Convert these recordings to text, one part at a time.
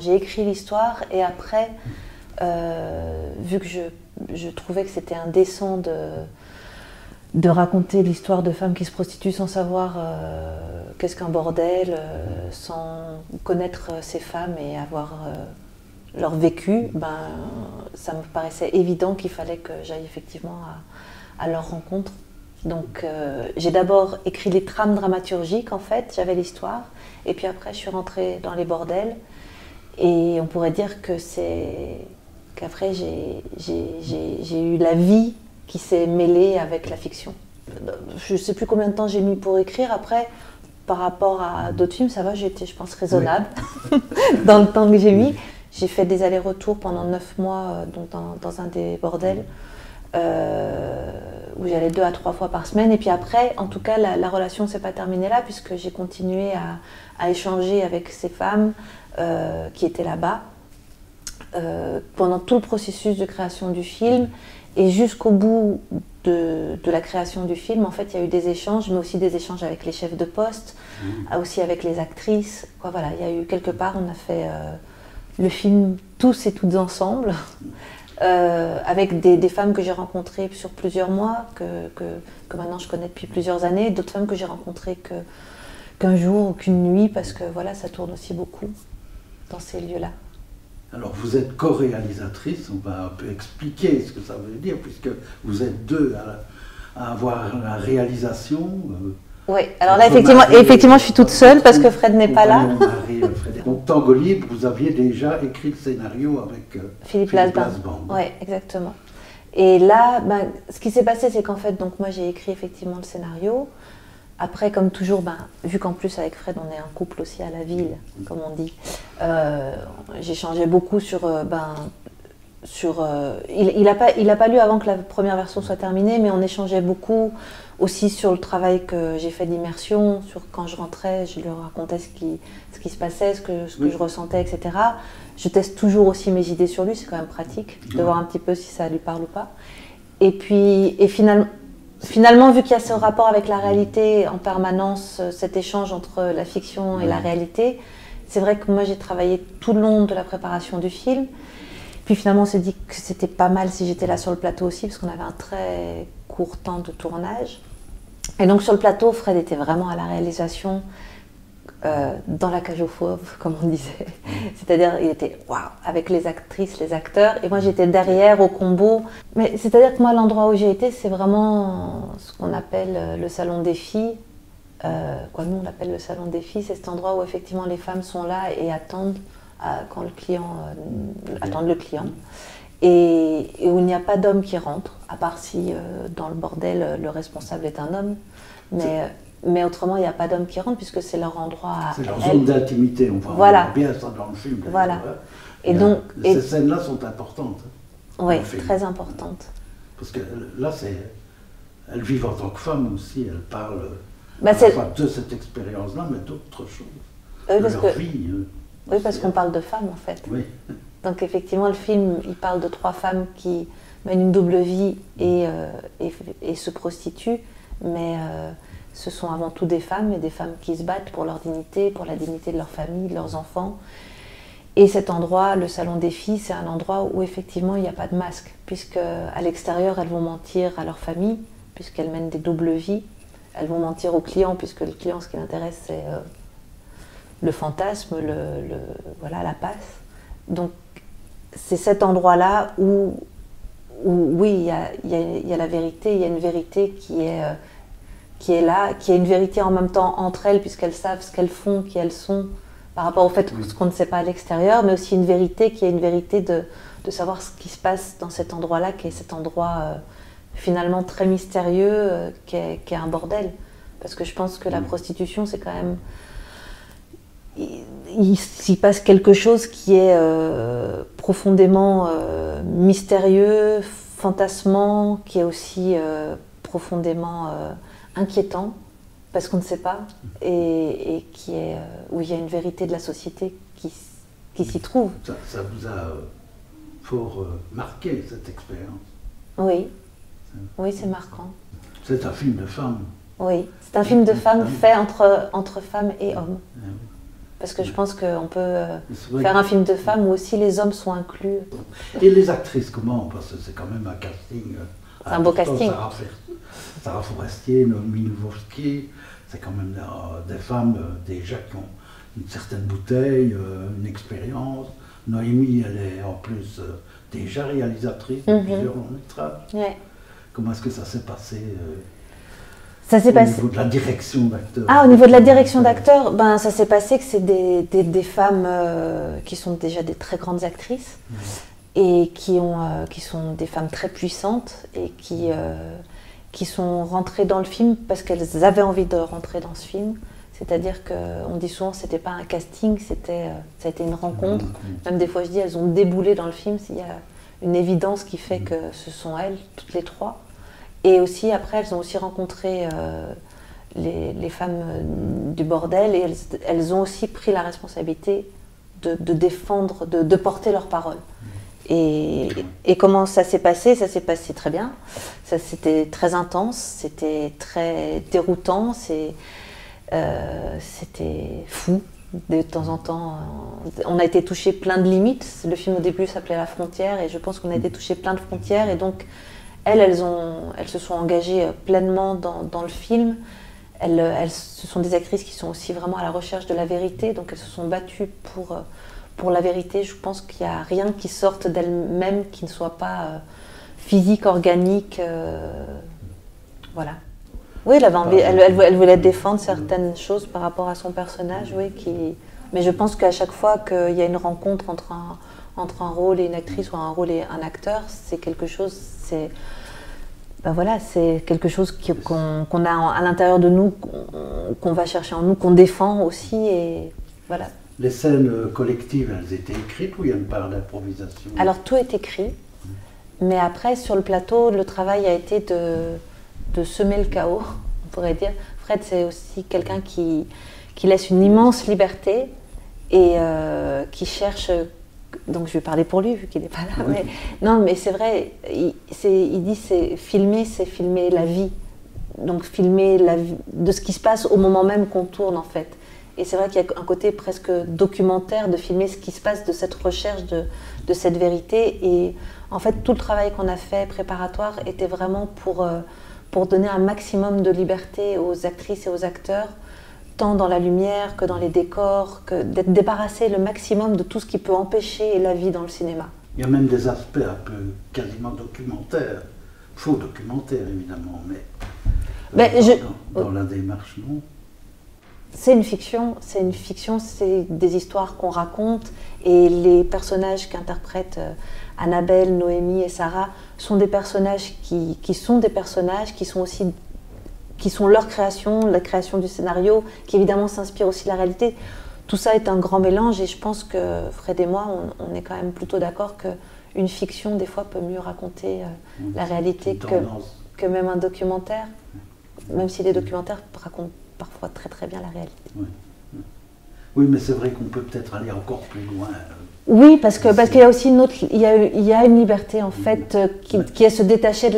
J'ai écrit l'histoire et après, vu que je trouvais que c'était indécent de raconter l'histoire de femmes qui se prostituent sans savoir qu'est-ce qu'un bordel, sans connaître ces femmes et avoir leur vécu, ça me paraissait évident qu'il fallait que j'aille effectivement à leur rencontre. Donc j'ai d'abord écrit les trames dramaturgiques en fait, j'avais l'histoire, et puis après je suis rentrée dans les bordels, et on pourrait dire qu'après j'ai eu la vie qui s'est mêlée avec la fiction. Je ne sais plus combien de temps j'ai mis pour écrire, après par rapport à d'autres films, ça va, j'ai été je pense raisonnable dans le temps que j'ai mis. J'ai fait des allers-retours pendant 9 mois dans un des bordels. Où j'allais 2 à 3 fois par semaine, et puis après, en tout cas, la relation ne s'est pas terminée là, puisque j'ai continué à échanger avec ces femmes qui étaient là-bas pendant tout le processus de création du film, et jusqu'au bout de la création du film, en fait, il y a eu des échanges, mais aussi des échanges avec les chefs de poste, aussi avec les actrices. Voilà, il y a eu quelque part, on a fait le film tous et toutes ensemble. Avec des femmes que j'ai rencontrées sur plusieurs mois, que maintenant je connais depuis plusieurs années, d'autres femmes que j'ai rencontrées qu'un jour ou qu'une nuit, parce que voilà, ça tourne aussi beaucoup dans ces lieux-là. Alors vous êtes co-réalisatrice, on va un peu expliquer ce que ça veut dire, puisque vous êtes deux à avoir la réalisation. Oui, alors là effectivement je suis toute seule parce que Fred n'est pas là. Donc Tango Libre, vous aviez déjà écrit le scénario avec Philippe Lasban. Oui, exactement. Et là, ce qui s'est passé, c'est qu'en fait, donc moi j'ai écrit effectivement le scénario. Après, comme toujours, vu qu'en plus avec Fred on est un couple aussi à la ville, comme on dit, j'échangeais beaucoup sur... il n'a pas lu avant que la première version soit terminée, mais on échangeait beaucoup aussi sur le travail que j'ai fait d'immersion, sur quand je rentrais, je lui racontais ce qui se passait, ce que je ressentais, etc. Je teste toujours aussi mes idées sur lui, c'est quand même pratique de voir un petit peu si ça lui parle ou pas. Et puis, finalement, vu qu'il y a ce rapport avec la réalité en permanence, cet échange entre la fiction et la réalité, c'est vrai que moi j'ai travaillé tout le long de la préparation du film. Puis finalement, on s'est dit que c'était pas mal si j'étais là sur le plateau aussi, parce qu'on avait un très court temps de tournage. Et donc sur le plateau, Fred était vraiment à la réalisation, dans la cage aux fauves, comme on disait. C'est-à-dire, il était waouh, avec les actrices, les acteurs, et moi j'étais derrière au combo. Mais c'est-à-dire que moi, l'endroit où j'ai été, c'est vraiment ce qu'on appelle le salon des filles. Nous on l'appelle le salon des filles, c'est cet endroit où effectivement les femmes sont là et attendent quand le client attend le client, et où il n'y a pas d'homme qui rentre, à part si dans le bordel le responsable est un homme, mais autrement il n'y a pas d'homme qui rentre puisque c'est leur endroit. C'est leur zone d'intimité, on voit bien ça dans le film. Voilà. Et donc ces scènes-là sont importantes. Oui, très importantes. Parce que là, elles vivent en tant que femmes aussi, elles parlent à la fois de cette expérience-là, mais d'autres choses. De leur vie. Oui, parce qu'on parle de femmes en fait. Oui. Donc effectivement, le film, il parle de 3 femmes qui mènent une double vie et se prostituent, mais ce sont avant tout des femmes, et des femmes qui se battent pour leur dignité, pour la dignité de leur famille, de leurs enfants. Et cet endroit, le salon des filles, c'est un endroit où effectivement il n'y a pas de masque, puisque à l'extérieur, elles vont mentir à leur famille, puisqu'elles mènent des doubles vies. Elles vont mentir aux clients, puisque le client, ce qui l'intéresse, c'est le fantasme, la passe. Donc c'est cet endroit-là où oui, il y a la vérité, il y a une vérité qui est là, qui est une vérité en même temps entre elles, puisqu'elles savent ce qu'elles font, qui elles sont, par rapport au fait ce qu'on ne sait pas à l'extérieur, mais aussi une vérité qui est une vérité de savoir ce qui se passe dans cet endroit-là, qui est cet endroit finalement très mystérieux, qui est un bordel. Parce que je pense que la prostitution, c'est quand même... Il s'y passe quelque chose qui est profondément mystérieux, fantasmant, qui est aussi profondément inquiétant, parce qu'on ne sait pas, et qui est, où il y a une vérité de la société qui s'y trouve. Ça vous a fort marqué, cette expérience? Oui, oui, c'est marquant. C'est un film de femmes. Oui, c'est un film de femmes fait entre femmes et hommes. Parce que je pense qu'on peut faire un film de femmes où aussi les hommes sont inclus. Et les actrices, comment? Parce que c'est quand même un casting. C'est un beau casting. Sarah Forestier, Noémie Lvovsky, c'est quand même des femmes déjà qui ont une certaine bouteille, une expérience. Noémie, elle est en plus déjà réalisatrice de plusieurs longs métrages. Ouais. Comment est-ce que ça s'est passé ça s'est passé... Au niveau de la direction d'acteurs. Ah, au niveau de la direction d'acteurs, ben, ça s'est passé que c'est des femmes qui sont déjà des très grandes actrices et qui sont des femmes très puissantes et qui sont rentrées dans le film parce qu'elles avaient envie de rentrer dans ce film. C'est-à-dire qu'on dit souvent que ce n'était pas un casting, ça a été une rencontre. Même des fois, je dis, elles ont déboulé dans le film. Il y a une évidence qui fait que ce sont elles, toutes les trois. Et aussi, après, elles ont aussi rencontré les femmes du bordel et elles ont aussi pris la responsabilité de défendre, de porter leur parole. Et comment ça s'est passé? Ça s'est passé très bien. C'était très intense, c'était très déroutant, c'était fou. De temps en temps, on a été touché plein de limites. Le film au début s'appelait La Frontière et je pense qu'on a été touché plein de frontières. Et donc, elles se sont engagées pleinement dans le film. Ce sont des actrices qui sont aussi vraiment à la recherche de la vérité, donc elles se sont battues pour la vérité. Je pense qu'il n'y a rien qui sorte d'elles-mêmes qui ne soit pas physique, organique. Voilà. Oui, elle voulait défendre certaines choses par rapport à son personnage, oui, mais je pense qu'à chaque fois qu'il y a une rencontre entre un rôle et une actrice ou un rôle et un acteur, c'est quelque chose, c'est quelque chose qu'on a à l'intérieur de nous, qu'on va chercher en nous, qu'on défend aussi, et voilà. Les scènes collectives, elles étaient écrites ou il y a une part d'improvisation? Alors tout est écrit, mais après sur le plateau, le travail a été de semer le chaos, on pourrait dire. Fred, c'est aussi quelqu'un qui laisse une immense liberté et qui cherche. Donc je vais parler pour lui vu qu'il n'est pas là. Oui. Mais, non, mais c'est vrai, il dit c'est filmer la vie. Donc filmer la vie, de ce qui se passe au moment même qu'on tourne en fait. Et c'est vrai qu'il y a un côté presque documentaire de filmer ce qui se passe, de cette recherche de cette vérité. Et en fait, tout le travail qu'on a fait préparatoire était vraiment pour donner un maximum de liberté aux actrices et aux acteurs, tant dans la lumière que dans les décors, que d'être débarrassé le maximum de tout ce qui peut empêcher la vie dans le cinéma. Il y a même des aspects un peu quasiment documentaires, faux documentaires évidemment, mais dans la démarche, non? C'est une fiction, c'est des histoires qu'on raconte et les personnages qu'interprètent Annabelle, Noémie et Sarah sont des personnages qui sont aussi qui sont leur création, la création du scénario, qui évidemment s'inspire aussi de la réalité. Tout ça est un grand mélange et je pense que Fred et moi, on est quand même plutôt d'accord qu'une fiction, des fois, peut mieux raconter la réalité que même un documentaire, même si les documentaires racontent parfois très très bien la réalité. Oui, mais c'est vrai qu'on peut peut-être aller encore plus loin. Oui, parce qu'il y a aussi il y a une liberté en fait qui est se détacher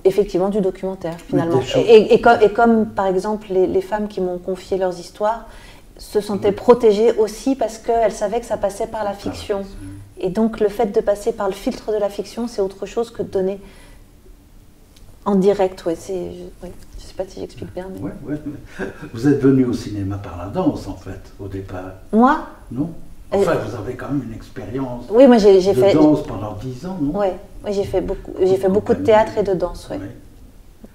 effectivement du documentaire finalement. Et comme par exemple les femmes qui m'ont confié leurs histoires se sentaient protégées aussi parce qu'elles savaient que ça passait par la fiction. Et donc le fait de passer par le filtre de la fiction, c'est autre chose que de donner en direct. Oui. Je ne sais pas si j'explique bien. Mais... Ouais. Vous êtes venu au cinéma par la danse en fait au départ. Moi? Non. Enfin, vous avez quand même une expérience de danse pendant 10 ans, non? Oui, j'ai fait beaucoup de théâtre et de danse, oui.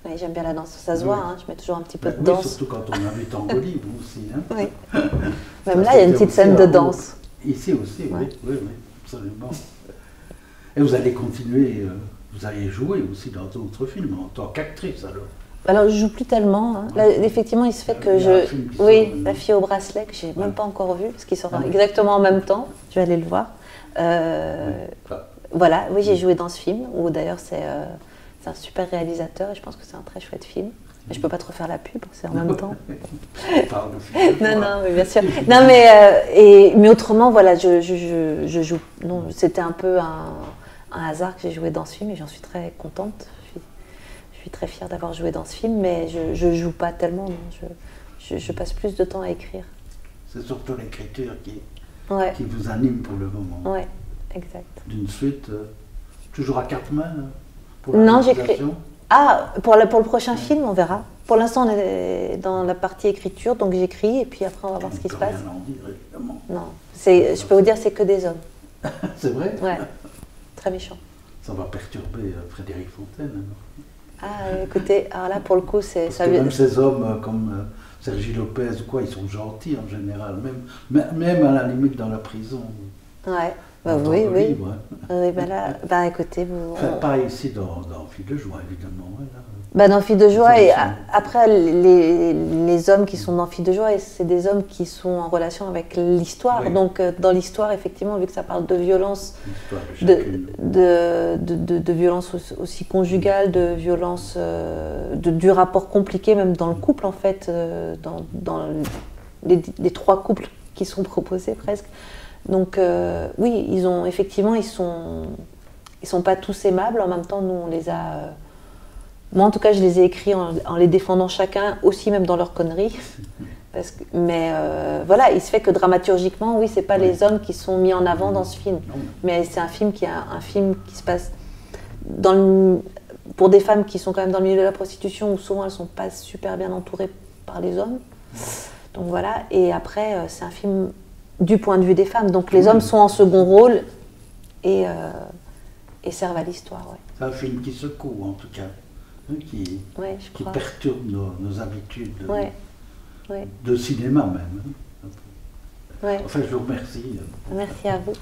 Oui, j'aime bien la danse, ça se voit, hein, je mets toujours un petit peu de danse. Oui, surtout quand on habite en Bolivie, vous aussi. Hein. Oui. Même là, il y a une petite scène de danse. Ici aussi, oui, absolument. Et vous allez continuer, vous allez jouer aussi dans d'autres films en tant qu'actrice alors? Alors, je joue plus tellement. Hein. Là, effectivement, il se fait que La fille au bracelet, que j'ai même pas encore vu, parce qu'il sort exactement en même temps. Je vais aller le voir. Voilà, oui, j'ai joué dans ce film, où d'ailleurs c'est un super réalisateur, et je pense que c'est un très chouette film. Mais je peux pas trop faire la pub, c'est en même temps. Non, mais bien sûr. Non, mais autrement, voilà, je joue. Non, c'était un peu un hasard que j'ai joué dans ce film, et j'en suis très contente. Je suis très fière d'avoir joué dans ce film, mais je ne joue pas tellement. Non. Je passe plus de temps à écrire. c'est surtout l'écriture Ouais. qui vous anime pour le moment. Ouais, exact. D'une suite, toujours à quatre mains pour la Non, réalisation. Ah, pour le prochain film, on verra. Pour l'instant, on est dans la partie écriture, donc j'écris et puis après, on va voir ce qui se passe. Rien en dire, évidemment. Non, je peux vous dire, c'est que des hommes. C'est vrai? Ouais, très méchant. Ça va perturber Frédéric Fontaine. Alors. Ah, écoutez, alors là, pour le coup, c'est... Parce que même ces hommes comme Sergi Lopez ou quoi, ils sont gentils en général, même à la limite dans la prison. Ouais, bah Dans oui, le oui. livre, hein. Oui, bah là, bah écoutez, Enfin, pas ici dans Fil de joie, évidemment. Ouais, là. bah dans Filles de joie, Ça, et ça. après, les hommes qui sont dans Filles de joie, c'est des hommes qui sont en relation avec l'histoire. Oui. Donc, dans l'histoire, effectivement, vu que ça parle de violence, L'histoire de chacune. de violence aussi conjugale, de violence, du rapport compliqué, même dans le couple, en fait, dans les trois couples qui sont proposés presque. Donc, oui, effectivement, ils sont pas tous aimables. En même temps, nous, on les a... moi, en tout cas, je les ai écrits en les défendant chacun, aussi même dans leurs conneries. Mais voilà, il se fait que dramaturgiquement, oui, c'est pas les hommes qui sont mis en avant dans ce film. Mais c'est un film qui se passe pour des femmes qui sont quand même dans le milieu de la prostitution, où souvent elles sont pas super bien entourées par les hommes. Donc voilà, et après, c'est un film du point de vue des femmes. Donc les hommes sont en second rôle et servent à l'histoire. Ouais. C'est un film qui secoue, en tout cas, hein, qui perturbe nos habitudes de cinéma même. Hein. Ouais. Enfin, je vous remercie. Merci à vous.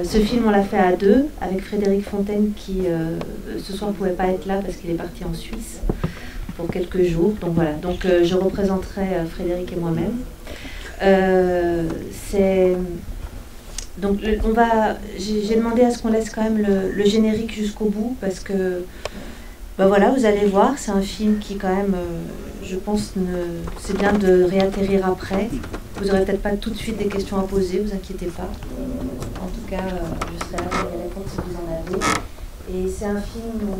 Ce film, on l'a fait à deux, avec Frédéric Fontaine qui, ce soir, ne pouvait pas être là parce qu'il est parti en Suisse pour quelques jours. Donc voilà, donc, je représenterai Frédéric et moi-même. Donc j'ai demandé à ce qu'on laisse quand même le générique jusqu'au bout parce que, ben voilà, vous allez voir, c'est un film qui quand même, je pense, c'est bien de réatterrir après. Vous n'aurez peut-être pas tout de suite des questions à poser, vous inquiétez pas. En tout cas, je serai là pour les répondre si vous en avez. Et c'est un film où...